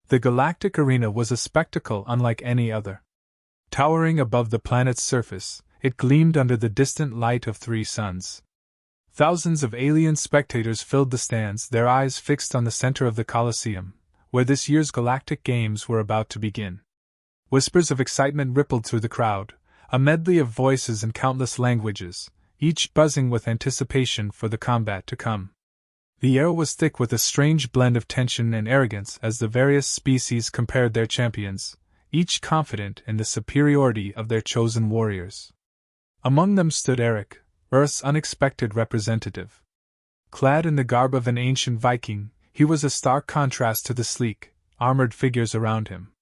The Galactic Arena was a spectacle unlike any other. Towering above the planet's surface, it gleamed under the distant light of 3 suns. Thousands of alien spectators filled the stands, their eyes fixed on the center of the Colosseum, where this year's Galactic Games were about to begin. Whispers of excitement rippled through the crowd, a medley of voices in countless languages, each buzzing with anticipation for the combat to come. The air was thick with a strange blend of tension and arrogance as the various species compared their champions, each confident in the superiority of their chosen warriors. Among them stood Eric, Earth's unexpected representative. Clad in the garb of an ancient Viking, he was a stark contrast to the sleek, armored figures around him.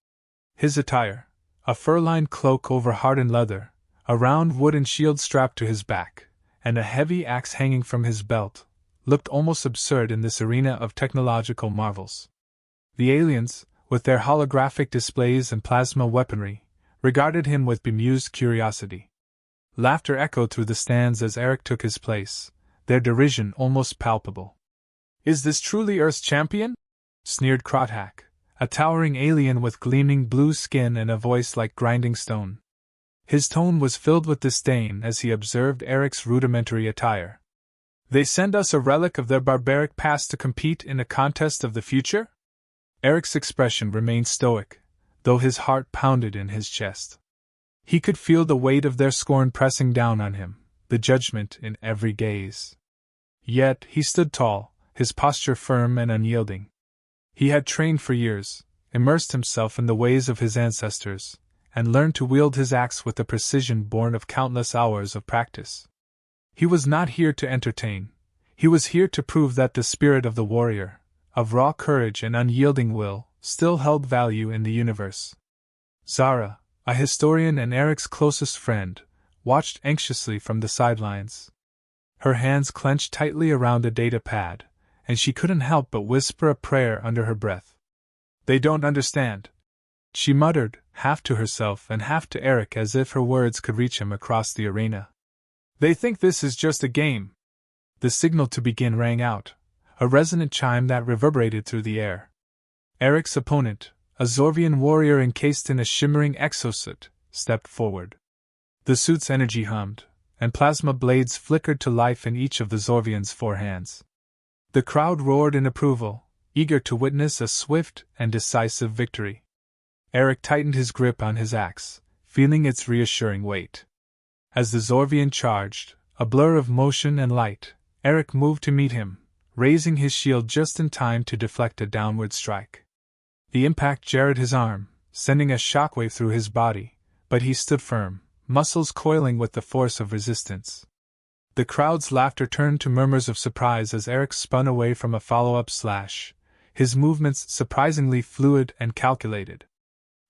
His attire, a fur-lined cloak over hardened leather, a round wooden shield strapped to his back, and a heavy axe hanging from his belt, looked almost absurd in this arena of technological marvels. The aliens, with their holographic displays and plasma weaponry, regarded him with bemused curiosity. Laughter echoed through the stands as Eric took his place, their derision almost palpable. "Is this truly Earth's champion?" sneered Krothak, a towering alien with gleaming blue skin and a voice like grinding stone. His tone was filled with disdain as he observed Eric's rudimentary attire. "They send us a relic of their barbaric past to compete in a contest of the future?" Eric's expression remained stoic, though his heart pounded in his chest. He could feel the weight of their scorn pressing down on him, the judgment in every gaze. Yet he stood tall, his posture firm and unyielding. He had trained for years, immersed himself in the ways of his ancestors, and learned to wield his axe with the precision born of countless hours of practice. He was not here to entertain. He was here to prove that the spirit of the warrior, of raw courage and unyielding will, still held value in the universe. Zara, a historian and Eric's closest friend, watched anxiously from the sidelines. Her hands clenched tightly around a data pad, and she couldn't help but whisper a prayer under her breath. "They don't understand," she muttered, half to herself and half to Eric as if her words could reach him across the arena. "They think this is just a game." The signal to begin rang out, a resonant chime that reverberated through the air. Eric's opponent, a Zorvian warrior encased in a shimmering exosuit, stepped forward. The suit's energy hummed, and plasma blades flickered to life in each of the Zorvian's 4 hands. The crowd roared in approval, eager to witness a swift and decisive victory. Eric tightened his grip on his axe, feeling its reassuring weight. As the Zorvian charged, a blur of motion and light, Eric moved to meet him, raising his shield just in time to deflect a downward strike. The impact jarred his arm, sending a shockwave through his body, but he stood firm, muscles coiling with the force of resistance. The crowd's laughter turned to murmurs of surprise as Eric spun away from a follow-up slash, his movements surprisingly fluid and calculated.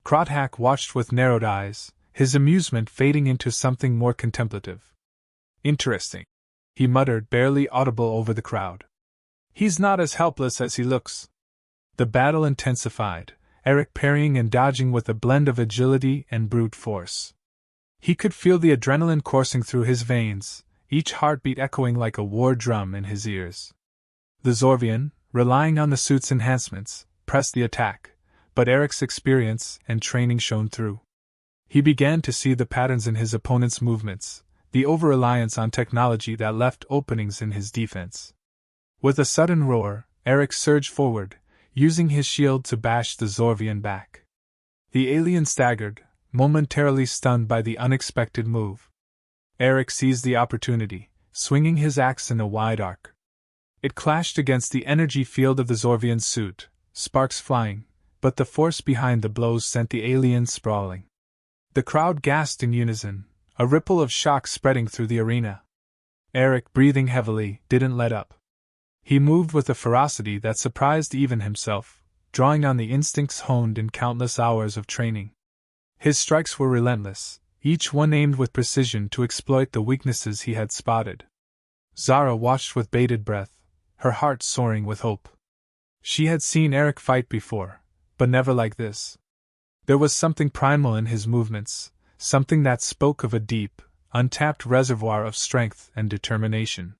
Krothak watched with narrowed eyes, his amusement fading into something more contemplative. "Interesting," he muttered, barely audible over the crowd. "He's not as helpless as he looks." The battle intensified, Eric parrying and dodging with a blend of agility and brute force. He could feel the adrenaline coursing through his veins, each heartbeat echoing like a war drum in his ears. The Zorvian, relying on the suit's enhancements, pressed the attack, but Eric's experience and training shone through. He began to see the patterns in his opponent's movements, the over-reliance on technology that left openings in his defense. With a sudden roar, Eric surged forward, using his shield to bash the Zorvian back. The alien staggered, momentarily stunned by the unexpected move. Eric seized the opportunity, swinging his axe in a wide arc. It clashed against the energy field of the Zorvian suit, sparks flying, but the force behind the blows sent the alien sprawling. The crowd gasped in unison, a ripple of shock spreading through the arena. Eric, breathing heavily, didn't let up. He moved with a ferocity that surprised even himself, drawing on the instincts honed in countless hours of training. His strikes were relentless, each one aimed with precision to exploit the weaknesses he had spotted. Zara watched with bated breath, her heart soaring with hope. She had seen Eric fight before, but never like this. There was something primal in his movements, something that spoke of a deep, untapped reservoir of strength and determination.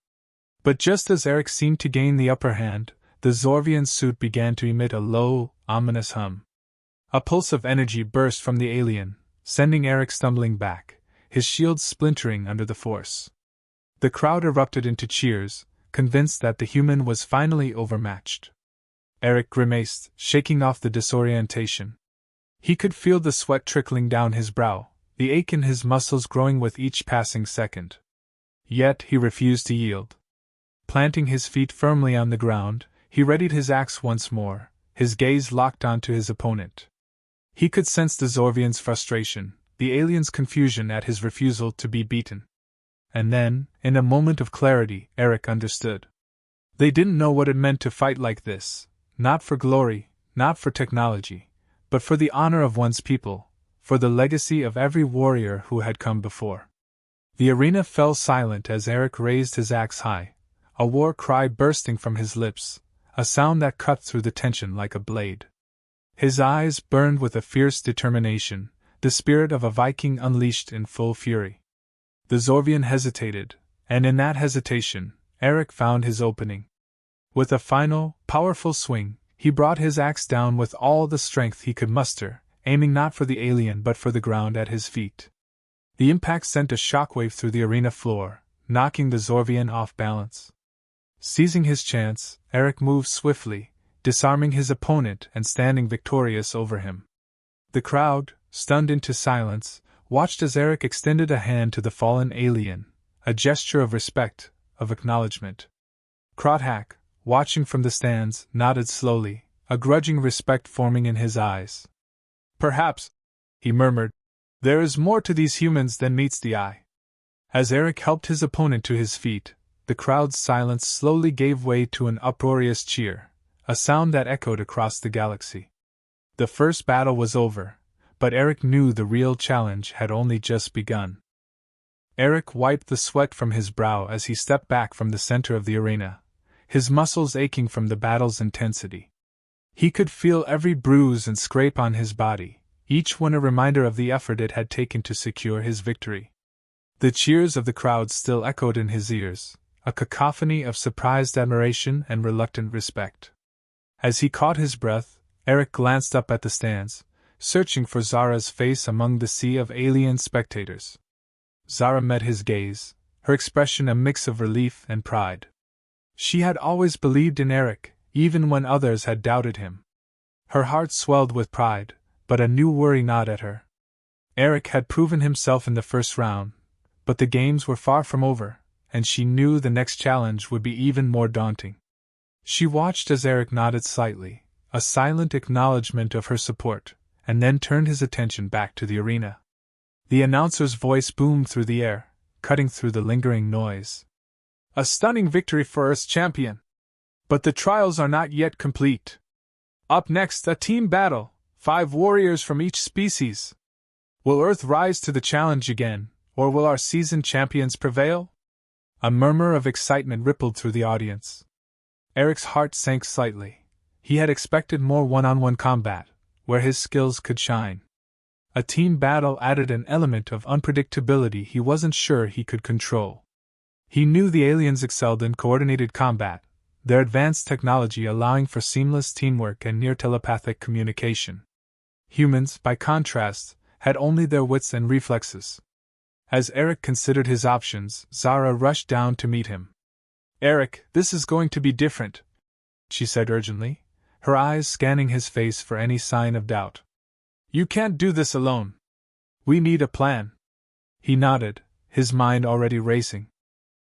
But just as Eric seemed to gain the upper hand, the Zorvian suit began to emit a low, ominous hum. A pulse of energy burst from the alien, sending Eric stumbling back, his shield splintering under the force. The crowd erupted into cheers, convinced that the human was finally overmatched. Eric grimaced, shaking off the disorientation. He could feel the sweat trickling down his brow, the ache in his muscles growing with each passing second. Yet he refused to yield. Planting his feet firmly on the ground, he readied his axe once more, his gaze locked onto his opponent. He could sense the Zorvian's frustration, the alien's confusion at his refusal to be beaten. And then, in a moment of clarity, Eric understood. They didn't know what it meant to fight like this, not for glory, not for technology, but for the honor of one's people, for the legacy of every warrior who had come before. The arena fell silent as Eric raised his axe high, a war cry bursting from his lips, a sound that cut through the tension like a blade. His eyes burned with a fierce determination, the spirit of a Viking unleashed in full fury. The Zorvian hesitated, and in that hesitation, Eric found his opening. With a final, powerful swing, he brought his axe down with all the strength he could muster, aiming not for the alien but for the ground at his feet. The impact sent a shockwave through the arena floor, knocking the Zorvian off balance. Seizing his chance, Eric moved swiftly, disarming his opponent and standing victorious over him. The crowd, stunned into silence, watched as Eric extended a hand to the fallen alien, a gesture of respect, of acknowledgement. Krothak, watching from the stands, nodded slowly, a grudging respect forming in his eyes. "Perhaps," he murmured, "there is more to these humans than meets the eye." As Eric helped his opponent to his feet, the crowd's silence slowly gave way to an uproarious cheer, a sound that echoed across the galaxy. The first battle was over, but Eric knew the real challenge had only just begun. Eric wiped the sweat from his brow as he stepped back from the center of the arena, his muscles aching from the battle's intensity. He could feel every bruise and scrape on his body, each one a reminder of the effort it had taken to secure his victory. The cheers of the crowd still echoed in his ears, a cacophony of surprised admiration and reluctant respect. As he caught his breath, Eric glanced up at the stands, searching for Zara's face among the sea of alien spectators. Zara met his gaze, her expression a mix of relief and pride. She had always believed in Eric, even when others had doubted him. Her heart swelled with pride, but a new worry gnawed at her. Eric had proven himself in the first round, but the games were far from over, and she knew the next challenge would be even more daunting. She watched as Eric nodded slightly, a silent acknowledgement of her support, and then turned his attention back to the arena. The announcer's voice boomed through the air, cutting through the lingering noise. "A stunning victory for Earth's champion! But the trials are not yet complete. Up next, a team battle, 5 warriors from each species. Will Earth rise to the challenge again, or will our seasoned champions prevail?" A murmur of excitement rippled through the audience. Eric's heart sank slightly. He had expected more one-on-one combat, where his skills could shine. A team battle added an element of unpredictability he wasn't sure he could control. He knew the aliens excelled in coordinated combat, their advanced technology allowing for seamless teamwork and near-telepathic communication. Humans, by contrast, had only their wits and reflexes. As Eric considered his options, Zara rushed down to meet him. "Eric, this is going to be different," she said urgently, her eyes scanning his face for any sign of doubt. "You can't do this alone. We need a plan." He nodded, his mind already racing.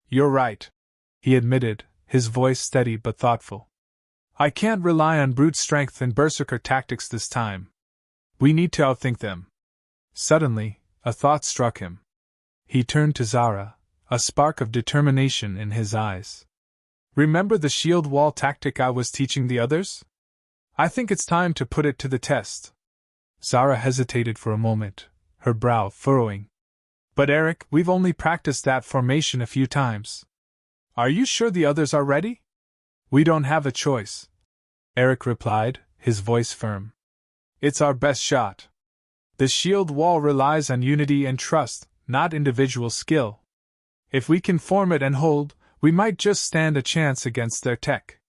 "You're right," he admitted, his voice steady but thoughtful. "I can't rely on brute strength and berserker tactics this time. We need to outthink them." Suddenly, a thought struck him. He turned to Zara, a spark of determination in his eyes. "Remember the shield wall tactic I was teaching the others? I think it's time to put it to the test." Zara hesitated for a moment, her brow furrowing. "But Eric, we've only practiced that formation a few times. Are you sure the others are ready?" "We don't have a choice," Eric replied, his voice firm. "It's our best shot. The shield wall relies on unity and trust, not individual skill. If we can form it and hold, we might just stand a chance against their tech."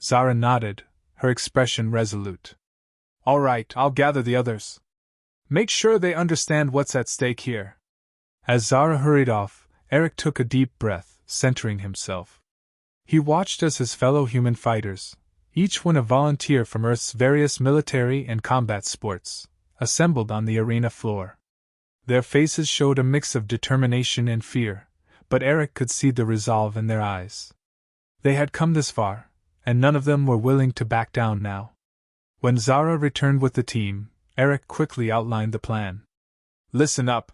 Zara nodded, her expression resolute. All right, I'll gather the others. Make sure they understand what's at stake here. As Zara hurried off, Eric took a deep breath, centering himself. He watched as his fellow human fighters, each one a volunteer from Earth's various military and combat sports, assembled on the arena floor. Their faces showed a mix of determination and fear, but Eric could see the resolve in their eyes. They had come this far, and none of them were willing to back down now. When Zara returned with the team, Eric quickly outlined the plan. Listen up,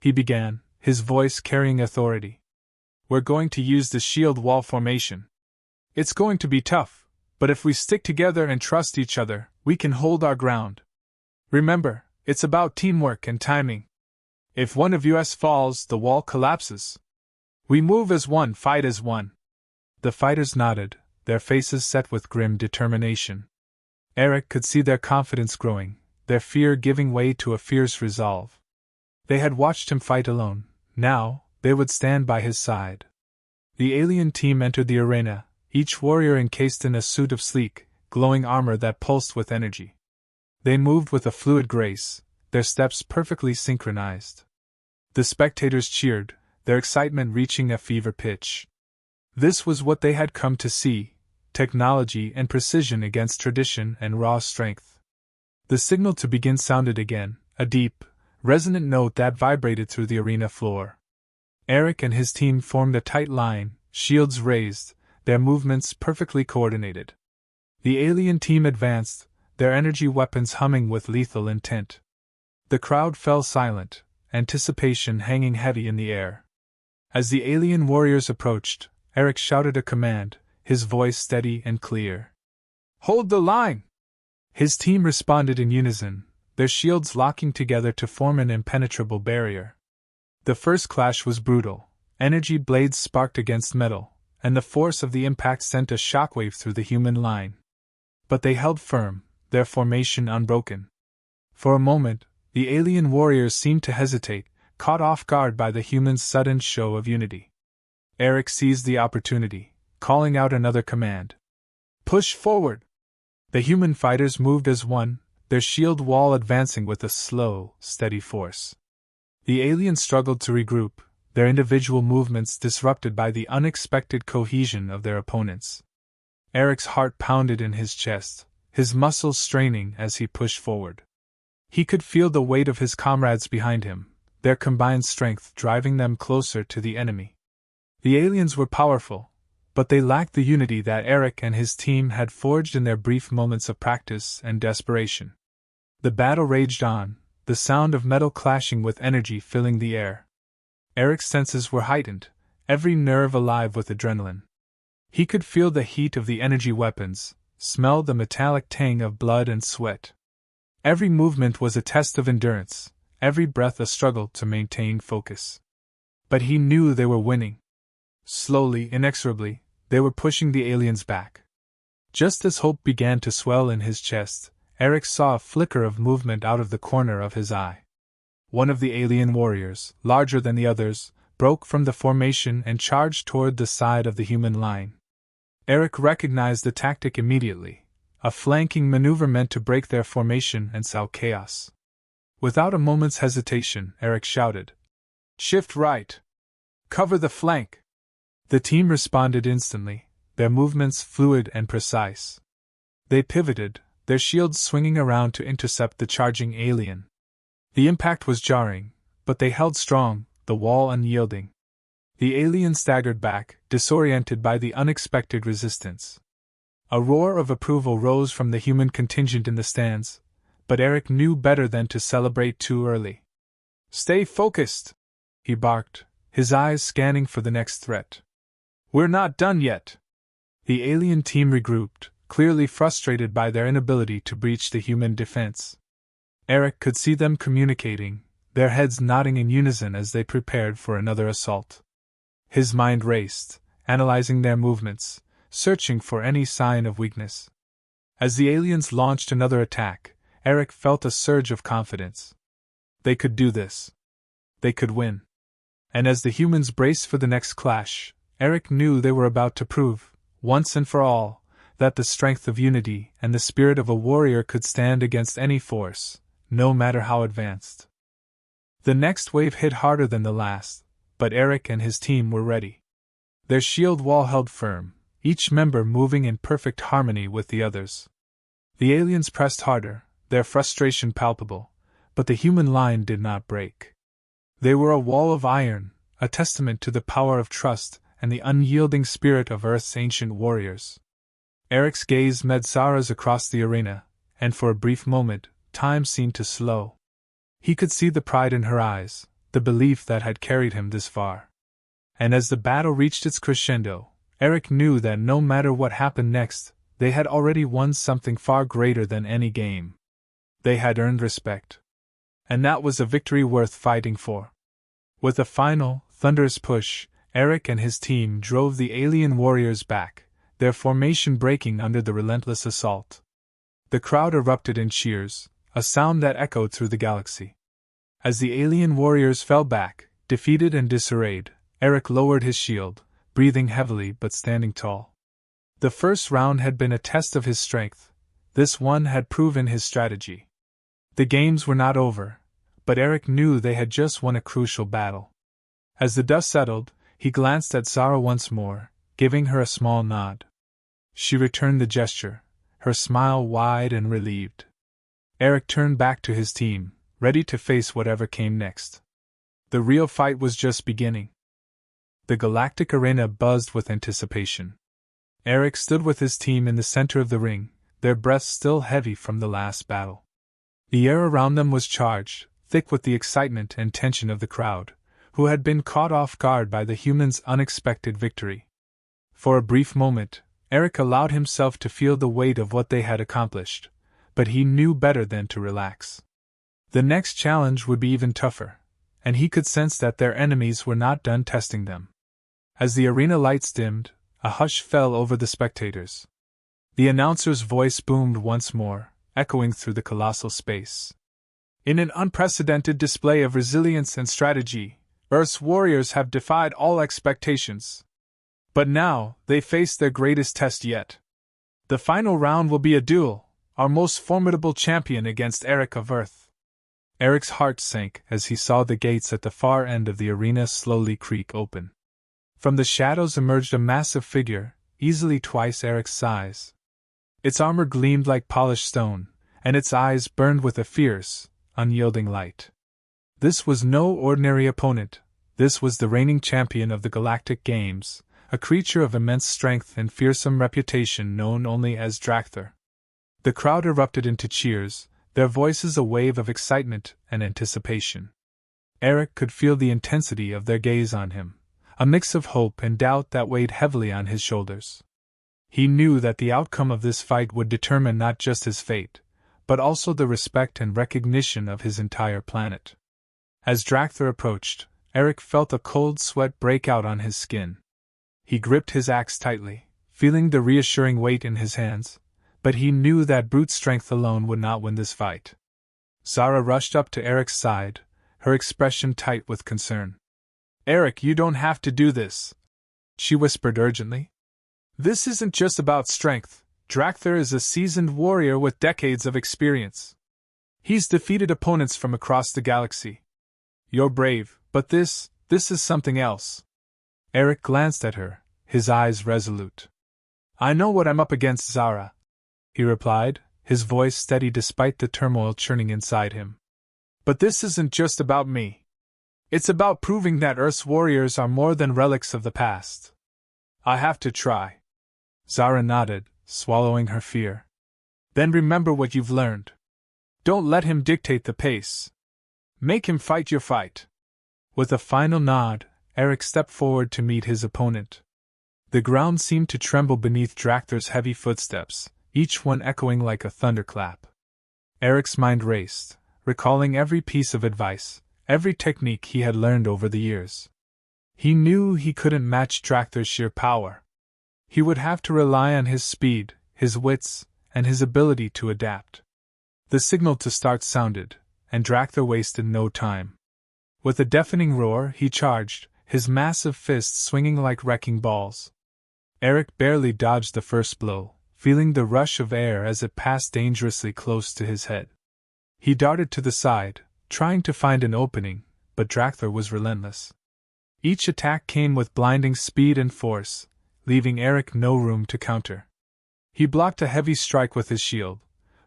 he began, his voice carrying authority. We're going to use the shield wall formation. It's going to be tough, but if we stick together and trust each other, we can hold our ground. Remember, it's about teamwork and timing. If one of us falls, the wall collapses. We move as one, fight as one. The fighters nodded, their faces set with grim determination. Eric could see their confidence growing, their fear giving way to a fierce resolve. They had watched him fight alone, now, they would stand by his side. The alien team entered the arena, each warrior encased in a suit of sleek, glowing armor that pulsed with energy. They moved with a fluid grace, their steps perfectly synchronized. The spectators cheered, their excitement reaching a fever pitch. This was what they had come to see, technology and precision against tradition and raw strength. The signal to begin sounded again, a deep, resonant note that vibrated through the arena floor. Eric and his team formed a tight line, shields raised, their movements perfectly coordinated. The alien team advanced, their energy weapons humming with lethal intent. The crowd fell silent, anticipation hanging heavy in the air. As the alien warriors approached, Eric shouted a command, his voice steady and clear. Hold the line! His team responded in unison, their shields locking together to form an impenetrable barrier. The first clash was brutal, energy blades sparked against metal, and the force of the impact sent a shockwave through the human line. But they held firm, their formation unbroken. For a moment, the alien warriors seemed to hesitate, caught off guard by the humans' sudden show of unity. Eric seized the opportunity, calling out another command. Push forward! The human fighters moved as one, their shield wall advancing with a slow, steady force. The aliens struggled to regroup, their individual movements disrupted by the unexpected cohesion of their opponents. Eric's heart pounded in his chest, his muscles straining as he pushed forward. He could feel the weight of his comrades behind him, their combined strength driving them closer to the enemy. The aliens were powerful, but they lacked the unity that Eric and his team had forged in their brief moments of practice and desperation. The battle raged on, the sound of metal clashing with energy filling the air. Eric's senses were heightened, every nerve alive with adrenaline. He could feel the heat of the energy weapons, smell the metallic tang of blood and sweat. Every movement was a test of endurance, every breath a struggle to maintain focus. But he knew they were winning. Slowly, inexorably, they were pushing the aliens back. Just as hope began to swell in his chest, Eric saw a flicker of movement out of the corner of his eye. One of the alien warriors, larger than the others, broke from the formation and charged toward the side of the human line. Eric recognized the tactic immediately, a flanking maneuver meant to break their formation and sow chaos. Without a moment's hesitation, Eric shouted, "Shift right! Cover the flank!" The team responded instantly, their movements fluid and precise. They pivoted, their shields swinging around to intercept the charging alien. The impact was jarring, but they held strong, the wall unyielding. The alien staggered back, disoriented by the unexpected resistance. A roar of approval rose from the human contingent in the stands, but Eric knew better than to celebrate too early. "Stay focused!" he barked, his eyes scanning for the next threat. "We're not done yet!" The alien team regrouped, clearly frustrated by their inability to breach the human defense. Eric could see them communicating, their heads nodding in unison as they prepared for another assault. His mind raced, analyzing their movements, searching for any sign of weakness. As the aliens launched another attack, Eric felt a surge of confidence. They could do this. They could win. And as the humans braced for the next clash, Eric knew they were about to prove, once and for all, that the strength of unity and the spirit of a warrior could stand against any force, no matter how advanced. The next wave hit harder than the last, but Eric and his team were ready. Their shield wall held firm, each member moving in perfect harmony with the others. The aliens pressed harder, their frustration palpable, but the human line did not break. They were a wall of iron, a testament to the power of trust and the unyielding spirit of Earth's ancient warriors. Eric's gaze met Zara's across the arena, and for a brief moment, time seemed to slow. He could see the pride in her eyes, the belief that had carried him this far. And as the battle reached its crescendo, Eric knew that no matter what happened next, they had already won something far greater than any game. They had earned respect. And that was a victory worth fighting for. With a final, thunderous push, Eric and his team drove the alien warriors back, their formation breaking under the relentless assault. The crowd erupted in cheers, a sound that echoed through the galaxy. As the alien warriors fell back, defeated and disarrayed, Eric lowered his shield, breathing heavily but standing tall. The first round had been a test of his strength. This one had proven his strategy. The games were not over, but Eric knew they had just won a crucial battle. As the dust settled, he glanced at Zara once more, giving her a small nod. She returned the gesture, her smile wide and relieved. Eric turned back to his team, ready to face whatever came next. The real fight was just beginning. The Galactic Arena buzzed with anticipation. Eric stood with his team in the center of the ring, their breaths still heavy from the last battle. The air around them was charged, thick with the excitement and tension of the crowd, who had been caught off guard by the humans' unexpected victory. For a brief moment, Eric allowed himself to feel the weight of what they had accomplished, but he knew better than to relax. The next challenge would be even tougher, and he could sense that their enemies were not done testing them. As the arena lights dimmed, a hush fell over the spectators. The announcer's voice boomed once more, echoing through the colossal space. In an unprecedented display of resilience and strategy, Earth's warriors have defied all expectations. But now, they face their greatest test yet. The final round will be a duel, our most formidable champion against Eric of Earth. Eric's heart sank as he saw the gates at the far end of the arena slowly creak open. From the shadows emerged a massive figure, easily twice Eric's size. Its armor gleamed like polished stone, and its eyes burned with a fierce, unyielding light. This was no ordinary opponent. This was the reigning champion of the Galactic Games, a creature of immense strength and fearsome reputation known only as Drakther. The crowd erupted into cheers, their voices a wave of excitement and anticipation. Eric could feel the intensity of their gaze on him, a mix of hope and doubt that weighed heavily on his shoulders. He knew that the outcome of this fight would determine not just his fate, but also the respect and recognition of his entire planet. As Drakther approached, Eric felt a cold sweat break out on his skin. He gripped his axe tightly, feeling the reassuring weight in his hands, but he knew that brute strength alone would not win this fight. Zara rushed up to Eric's side, her expression tight with concern. "Eric, you don't have to do this," she whispered urgently. "This isn't just about strength. Drakther is a seasoned warrior with decades of experience. He's defeated opponents from across the galaxy. You're brave, but this is something else." Eric glanced at her, his eyes resolute. "I know what I'm up against, Zara," he replied, his voice steady despite the turmoil churning inside him. "But this isn't just about me. It's about proving that Earth's warriors are more than relics of the past. I have to try." Zara nodded, swallowing her fear. "Then remember what you've learned. Don't let him dictate the pace. Make him fight your fight." With a final nod, Eric stepped forward to meet his opponent. The ground seemed to tremble beneath Drakther's heavy footsteps, each one echoing like a thunderclap. Eric's mind raced, recalling every piece of advice, every technique he had learned over the years. He knew he couldn't match Drakther's sheer power. He would have to rely on his speed, his wits, and his ability to adapt. The signal to start sounded, and Drakther wasted no time. With a deafening roar, he charged, his massive fists swinging like wrecking balls. Eric barely dodged the first blow, feeling the rush of air as it passed dangerously close to his head. He darted to the side, trying to find an opening, but Drakther was relentless. Each attack came with blinding speed and force, leaving Eric no room to counter. He blocked a heavy strike with his shield,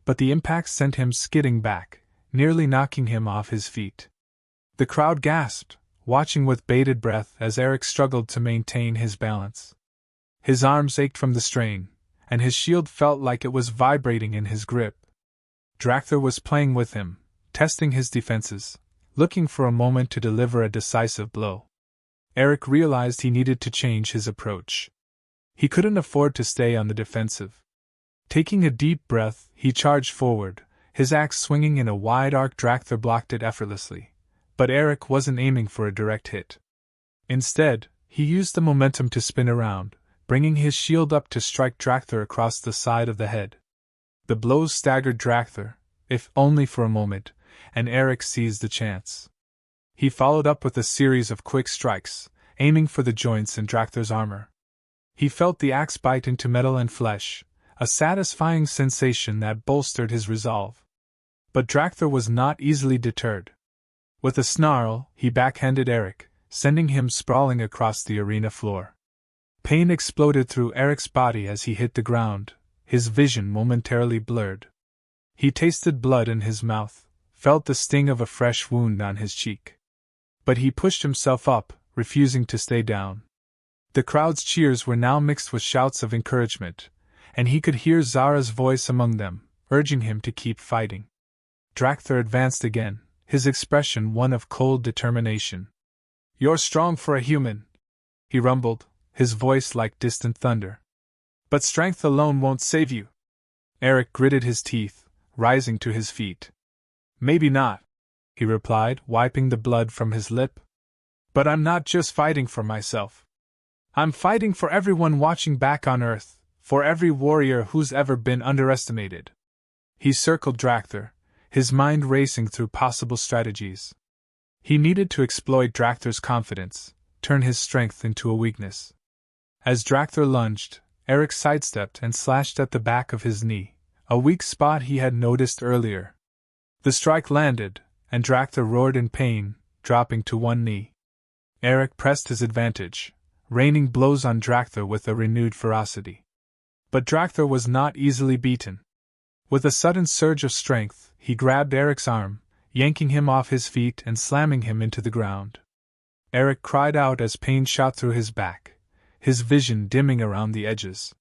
but the impact sent him skidding back, nearly knocking him off his feet. The crowd gasped, watching with bated breath as Eric struggled to maintain his balance. His arms ached from the strain, and his shield felt like it was vibrating in his grip. Drakther was playing with him, testing his defenses, looking for a moment to deliver a decisive blow. Eric realized he needed to change his approach. He couldn't afford to stay on the defensive. Taking a deep breath, he charged forward, his axe swinging in a wide arc. Drakther blocked it effortlessly, but Eric wasn't aiming for a direct hit. Instead, he used the momentum to spin around, bringing his shield up to strike Drakther across the side of the head. The blows staggered Drakther, if only for a moment, and Eric seized the chance. He followed up with a series of quick strikes, aiming for the joints in Drakther's armor. He felt the axe bite into metal and flesh, a satisfying sensation that bolstered his resolve. But Drakther was not easily deterred. With a snarl, he backhanded Eric, sending him sprawling across the arena floor. Pain exploded through Eric's body as he hit the ground, his vision momentarily blurred. He tasted blood in his mouth, felt the sting of a fresh wound on his cheek. But he pushed himself up, refusing to stay down. The crowd's cheers were now mixed with shouts of encouragement, and he could hear Zara's voice among them, urging him to keep fighting. Drakther advanced again, his expression one of cold determination. "You're strong for a human," he rumbled, his voice like distant thunder. "But strength alone won't save you." Eric gritted his teeth, rising to his feet. "Maybe not," he replied, wiping the blood from his lip. "But I'm not just fighting for myself. I'm fighting for everyone watching back on Earth, for every warrior who's ever been underestimated." He circled Drakther, his mind racing through possible strategies. He needed to exploit Drakther's confidence, turn his strength into a weakness. As Drakther lunged, Eric sidestepped and slashed at the back of his knee, a weak spot he had noticed earlier. The strike landed, and Drakther roared in pain, dropping to one knee. Eric pressed his advantage, raining blows on Drakther with a renewed ferocity. But Drakther was not easily beaten. With a sudden surge of strength, he grabbed Eric's arm, yanking him off his feet and slamming him into the ground. Eric cried out as pain shot through his back, his vision dimming around the edges.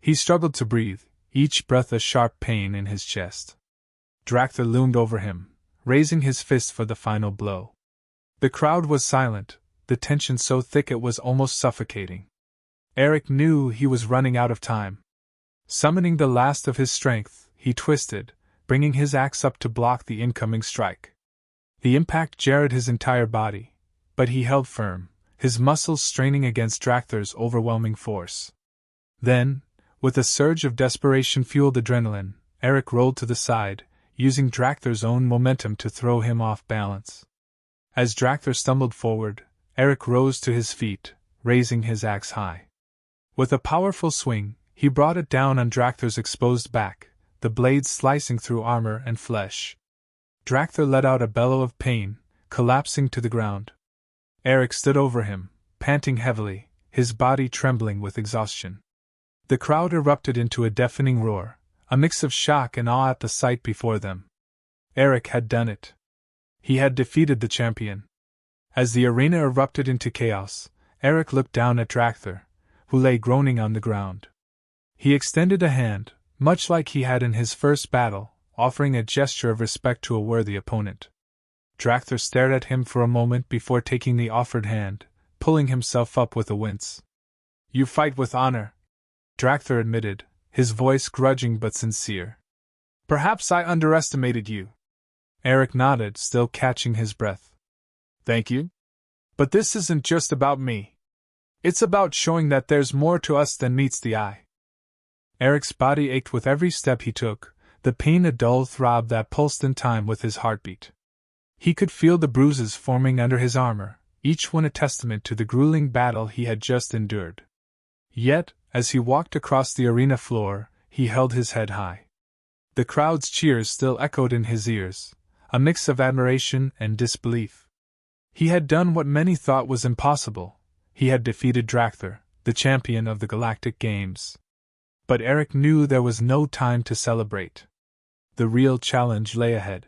He struggled to breathe, each breath a sharp pain in his chest. Drakther loomed over him, raising his fist for the final blow. The crowd was silent, the tension so thick it was almost suffocating. Eric knew he was running out of time. Summoning the last of his strength, he twisted, bringing his axe up to block the incoming strike. The impact jarred his entire body, but he held firm, his muscles straining against Drakther's overwhelming force. Then, with a surge of desperation-fueled adrenaline, Eric rolled to the side, using Drakther's own momentum to throw him off balance. As Drakther stumbled forward, Eric rose to his feet, raising his axe high. With a powerful swing, he brought it down on Drakther's exposed back, the blade slicing through armor and flesh. Drakther let out a bellow of pain, collapsing to the ground. Eric stood over him, panting heavily, his body trembling with exhaustion. The crowd erupted into a deafening roar, a mix of shock and awe at the sight before them. Eric had done it. He had defeated the champion. As the arena erupted into chaos, Eric looked down at Drakther, who lay groaning on the ground. He extended a hand, much like he had in his first battle, offering a gesture of respect to a worthy opponent. Drakther stared at him for a moment before taking the offered hand, pulling himself up with a wince. "You fight with honor," Drakther admitted, his voice grudging but sincere. "Perhaps I underestimated you." Eric nodded, still catching his breath. "Thank you. But this isn't just about me. It's about showing that there's more to us than meets the eye." Eric's body ached with every step he took, the pain a dull throb that pulsed in time with his heartbeat. He could feel the bruises forming under his armor, each one a testament to the grueling battle he had just endured. Yet, as he walked across the arena floor, he held his head high. The crowd's cheers still echoed in his ears, a mix of admiration and disbelief. He had done what many thought was impossible. He had defeated Drakther, the champion of the Galactic Games. But Eric knew there was no time to celebrate. The real challenge lay ahead.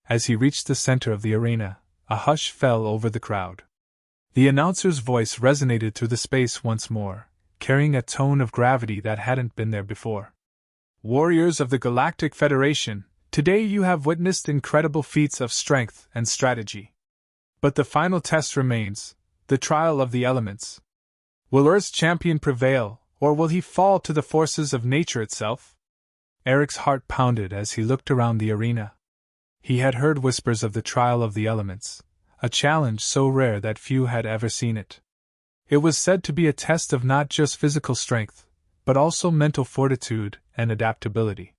As he reached the center of the arena, a hush fell over the crowd. The announcer's voice resonated through the space once more, carrying a tone of gravity that hadn't been there before. Warriors of the Galactic Federation, today you have witnessed incredible feats of strength and strategy. But the final test remains, the trial of the elements. Will Earth's champion prevail, or will he fall to the forces of nature itself? Eric's heart pounded as he looked around the arena. He had heard whispers of the trial of the elements, a challenge so rare that few had ever seen it. It was said to be a test of not just physical strength, but also mental fortitude and adaptability.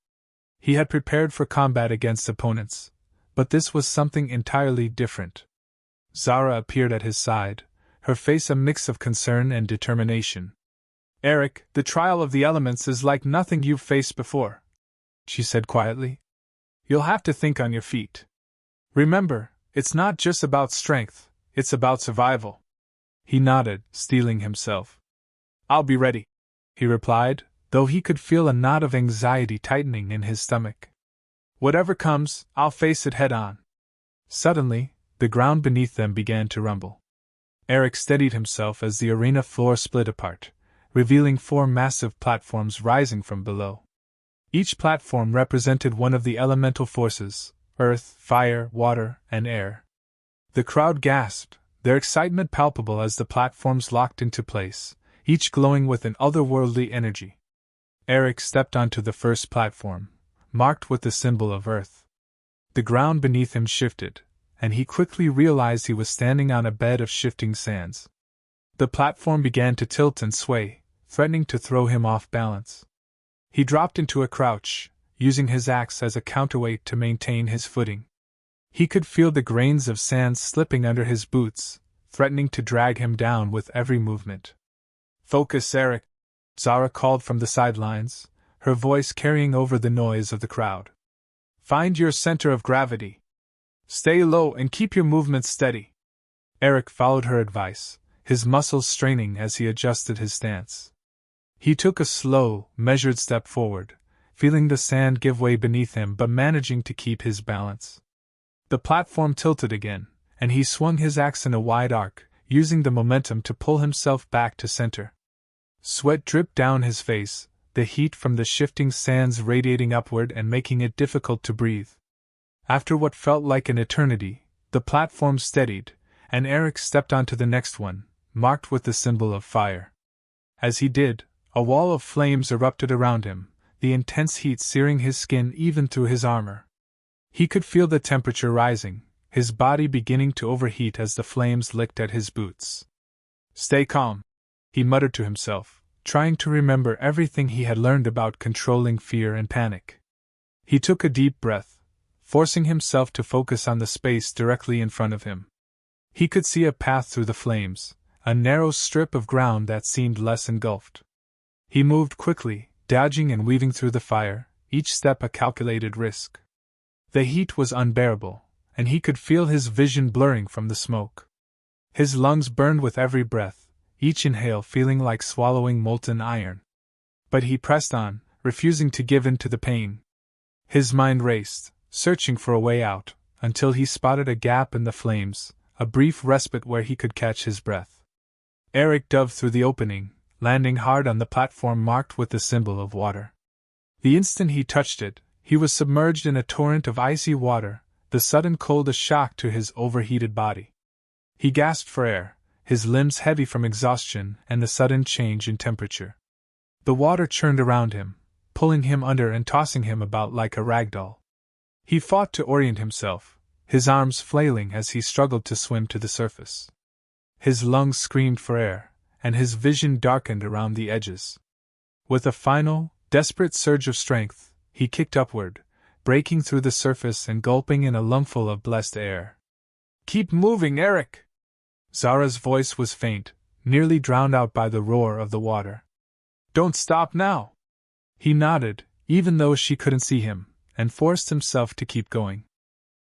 He had prepared for combat against opponents, but this was something entirely different. Zara appeared at his side, her face a mix of concern and determination. Eric, the trial of the elements is like nothing you've faced before, she said quietly. You'll have to think on your feet. Remember, it's not just about strength, it's about survival. He nodded, steeling himself. I'll be ready, he replied, though he could feel a knot of anxiety tightening in his stomach. Whatever comes, I'll face it head on. Suddenly, the ground beneath them began to rumble. Eric steadied himself as the arena floor split apart, revealing 4 massive platforms rising from below. Each platform represented one of the elemental forces: earth, fire, water, and air. The crowd gasped, their excitement palpable as the platforms locked into place, each glowing with an otherworldly energy. Eric stepped onto the first platform, marked with the symbol of earth. The ground beneath him shifted, and he quickly realized he was standing on a bed of shifting sands. The platform began to tilt and sway, threatening to throw him off balance. He dropped into a crouch, using his axe as a counterweight to maintain his footing. He could feel the grains of sand slipping under his boots, threatening to drag him down with every movement. Focus, Eric, Zara called from the sidelines, her voice carrying over the noise of the crowd. Find your center of gravity. Stay low and keep your movements steady. Eric followed her advice, his muscles straining as he adjusted his stance. He took a slow, measured step forward, feeling the sand give way beneath him but managing to keep his balance. The platform tilted again, and he swung his axe in a wide arc, using the momentum to pull himself back to center. Sweat dripped down his face, the heat from the shifting sands radiating upward and making it difficult to breathe. After what felt like an eternity, the platform steadied, and Eric stepped onto the next one, marked with the symbol of fire. As he did, a wall of flames erupted around him, the intense heat searing his skin even through his armor. He could feel the temperature rising, his body beginning to overheat as the flames licked at his boots. Stay calm, he muttered to himself, trying to remember everything he had learned about controlling fear and panic. He took a deep breath, forcing himself to focus on the space directly in front of him. He could see a path through the flames, a narrow strip of ground that seemed less engulfed. He moved quickly, dodging and weaving through the fire, each step a calculated risk. The heat was unbearable, and he could feel his vision blurring from the smoke. His lungs burned with every breath, each inhale feeling like swallowing molten iron. But he pressed on, refusing to give in to the pain. His mind raced, searching for a way out, until he spotted a gap in the flames, a brief respite where he could catch his breath. Eric dove through the opening, landing hard on the platform marked with the symbol of water. The instant he touched it, he was submerged in a torrent of icy water, the sudden cold a shock to his overheated body. He gasped for air, his limbs heavy from exhaustion and the sudden change in temperature. The water churned around him, pulling him under and tossing him about like a rag doll. He fought to orient himself, his arms flailing as he struggled to swim to the surface. His lungs screamed for air, and his vision darkened around the edges. With a final, desperate surge of strength, he kicked upward, breaking through the surface and gulping in a lungful of blessed air. Keep moving, Eric! Zara's voice was faint, nearly drowned out by the roar of the water. Don't stop now! He nodded, even though she couldn't see him, and forced himself to keep going.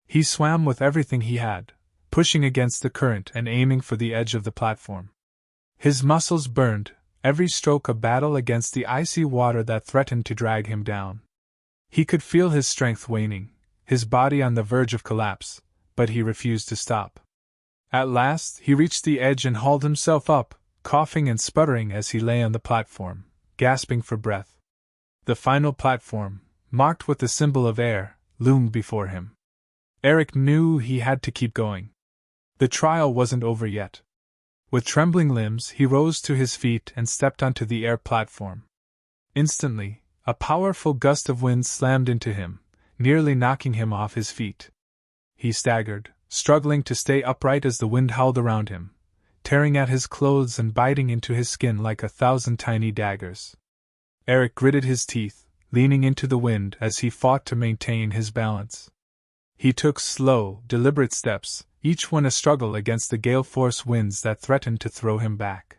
He swam with everything he had, pushing against the current and aiming for the edge of the platform. His muscles burned, every stroke a battle against the icy water that threatened to drag him down. He could feel his strength waning, his body on the verge of collapse, but he refused to stop. At last, he reached the edge and hauled himself up, coughing and sputtering as he lay on the platform, gasping for breath. The final platform, marked with the symbol of air, loomed before him. Eric knew he had to keep going. The trial wasn't over yet. With trembling limbs, he rose to his feet and stepped onto the air platform. Instantly, a powerful gust of wind slammed into him, nearly knocking him off his feet. He staggered, struggling to stay upright as the wind howled around him, tearing at his clothes and biting into his skin like 1,000 tiny daggers. Eric gritted his teeth, leaning into the wind as he fought to maintain his balance. He took slow, deliberate steps, each one a struggle against the gale-force winds that threatened to throw him back.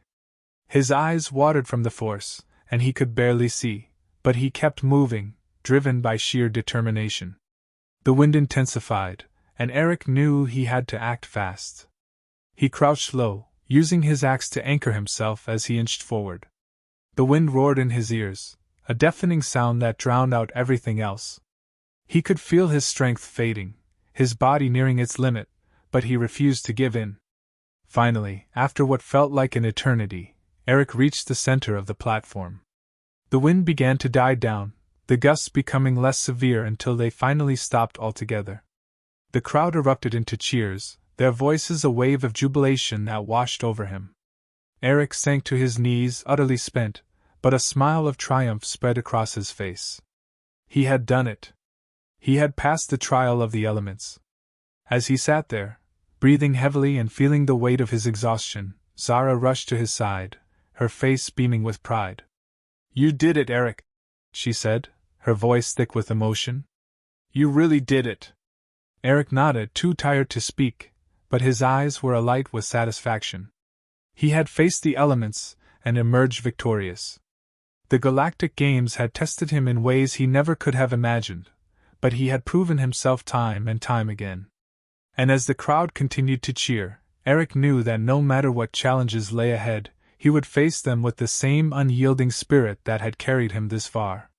His eyes watered from the force, and he could barely see, but he kept moving, driven by sheer determination. The wind intensified, and Eric knew he had to act fast. He crouched low, using his axe to anchor himself as he inched forward. The wind roared in his ears, a deafening sound that drowned out everything else. He could feel his strength fading, his body nearing its limit, but he refused to give in. Finally, after what felt like an eternity, Eric reached the center of the platform. The wind began to die down, the gusts becoming less severe until they finally stopped altogether. The crowd erupted into cheers, their voices a wave of jubilation that washed over him. Eric sank to his knees, utterly spent, but a smile of triumph spread across his face. He had done it. He had passed the trial of the elements. As he sat there, breathing heavily and feeling the weight of his exhaustion, Zara rushed to his side, her face beaming with pride. "You did it, Eric," she said, her voice thick with emotion. "You really did it." Eric nodded, too tired to speak, but his eyes were alight with satisfaction. He had faced the elements and emerged victorious. The Galactic Games had tested him in ways he never could have imagined, but he had proven himself time and time again. And as the crowd continued to cheer, Eric knew that no matter what challenges lay ahead, he would face them with the same unyielding spirit that had carried him this far.